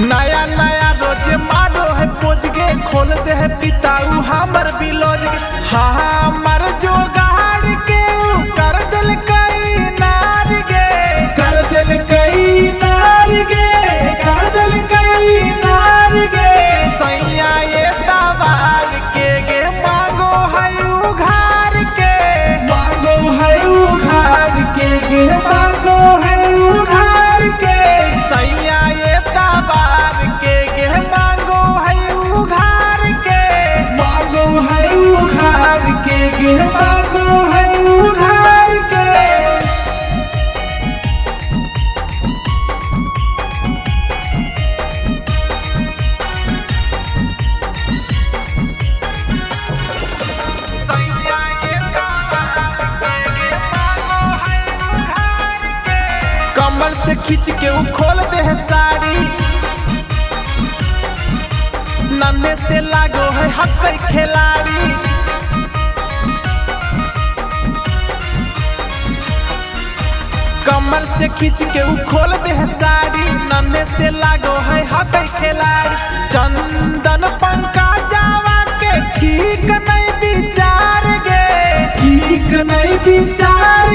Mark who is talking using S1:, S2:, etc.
S1: नया नया रोज मारो है पोज गे, खोल दे है पिताऊ हमर बिलोज गे। हाँ हमर जोगाड़ के कर दिल कई नार गे, कर दिल कई नार गे, कर दिल कई नार गे। सैया ये तवार के गे मांगो है उघार के, मांगो है उघार के गे, मांगो है उघार के। सैया ये तवार के गे मांगो है उघार के, मांगो है उघार के गे, मांगो है उघार के। कमर से खींच के वो खोल दे है साड़ी, नन्हे से लागो है हक खिलाड़ी। कमर से खींच के वो खोल दे है साड़ी, नन्हे से लागो है हक खिलाड़ी। चंदन पंका जावा के ठीक नहीं विचार गे, ठीक नहीं विचार